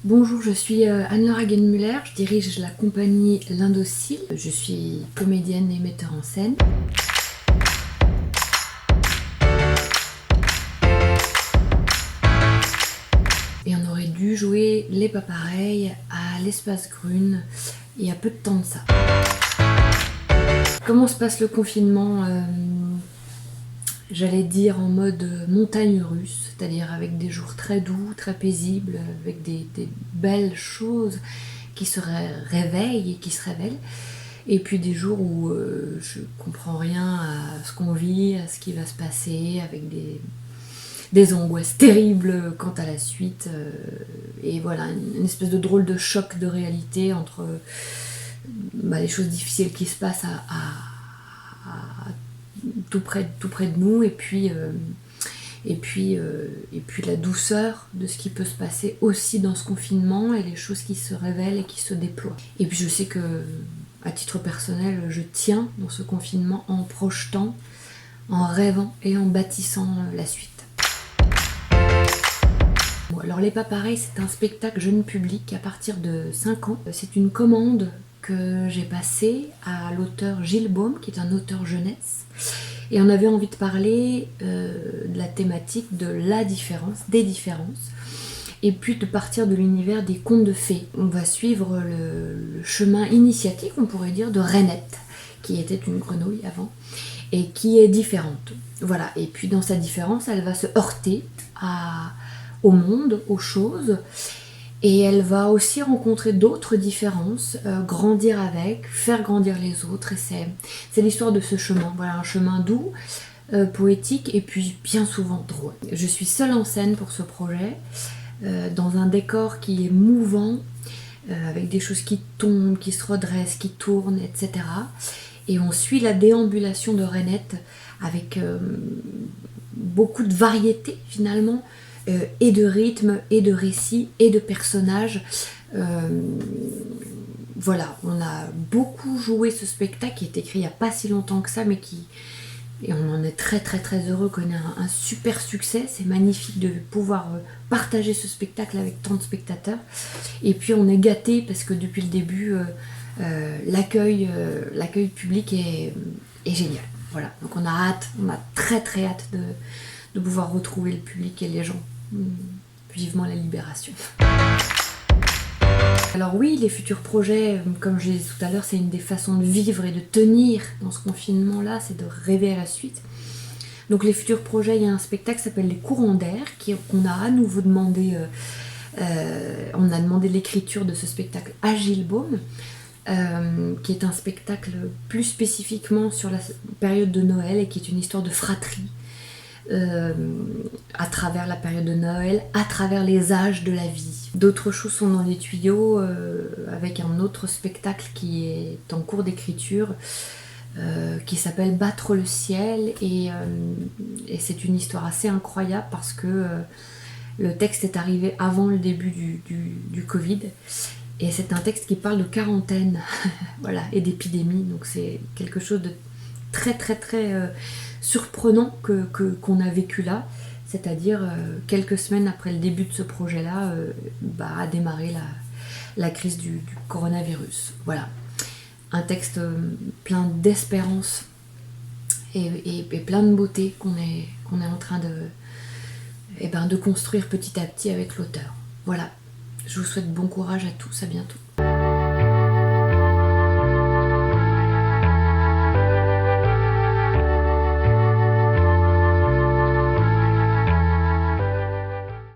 Bonjour, je suis Anne-Laure Hagenmüller, je dirige la compagnie L'Indocile. Je suis comédienne et metteur en scène. Et on aurait dû jouer Les Pas Pareils à l'Espace Grune il y a peu de temps de ça. Comment se passe le confinement? J'allais dire en mode montagne russe, c'est-à-dire avec des jours très doux, très paisibles, avec des belles choses qui se réveillent et qui se révèlent, et puis des jours où je comprends rien à ce qu'on vit, à ce qui va se passer, avec des angoisses terribles quant à la suite, et voilà, une espèce de drôle de choc de réalité entre les choses difficiles qui se passent tout près de nous, et puis la douceur de ce qui peut se passer aussi dans ce confinement et les choses qui se révèlent et qui se déploient. Et puis je sais que, à titre personnel, je tiens dans ce confinement en projetant, en rêvant et en bâtissant la suite. Bon, alors Les Pas Pareils, c'est un spectacle jeune public à partir de 5 ans. C'est une commande que j'ai passée à l'auteur Gilles Baume, qui est un auteur jeunesse. Et on avait envie de parler de la thématique de la différence, des différences, et puis de partir de l'univers des contes de fées. On va suivre le chemin initiatique, on pourrait dire, de Rainette, qui était une grenouille avant, et qui est différente. Voilà, et puis dans sa différence, elle va se heurter au monde, aux choses, et elle va aussi rencontrer d'autres différences, grandir avec, faire grandir les autres, et c'est l'histoire de ce chemin. Voilà, un chemin doux, poétique, et puis bien souvent drôle. Je suis seule en scène pour ce projet, dans un décor qui est mouvant, avec des choses qui tombent, qui se redressent, qui tournent, etc. Et on suit la déambulation de Rainette avec beaucoup de variété finalement, et de rythme, et de récit, et de personnages. Voilà, on a beaucoup joué ce spectacle qui est écrit il n'y a pas si longtemps que ça, mais et on en est très très très heureux, qu'on ait un super succès. C'est magnifique de pouvoir partager ce spectacle avec tant de spectateurs. Et puis on est gâtés parce que depuis le début, l'accueil public est génial. Voilà, donc on a très très hâte de pouvoir retrouver le public et les gens. Vivement la libération. Alors oui, les futurs projets, comme je l'ai dit tout à l'heure, c'est une des façons de vivre et de tenir dans ce confinement-là, c'est de rêver à la suite. Donc les futurs projets, il y a un spectacle qui s'appelle Les Courants d'air, qu'on a à nouveau demandé, on a demandé l'écriture de ce spectacle à Gilles Baume, qui est un spectacle plus spécifiquement sur la période de Noël et qui est une histoire de fratrie. À travers la période de Noël, à travers les âges de la vie. D'autres choses sont dans les tuyaux, avec un autre spectacle qui est en cours d'écriture, qui s'appelle Battre le ciel, et c'est une histoire assez incroyable parce que le texte est arrivé avant le début du Covid, et c'est un texte qui parle de quarantaine voilà, et d'épidémie, donc c'est quelque chose de très très très surprenant qu'on a vécu là, c'est-à-dire quelques semaines après le début de ce projet-là, a démarré la crise du coronavirus. Voilà, un texte plein d'espérance et plein de beauté qu'on est en train de construire petit à petit avec l'auteur. Voilà, je vous souhaite bon courage à tous, à bientôt.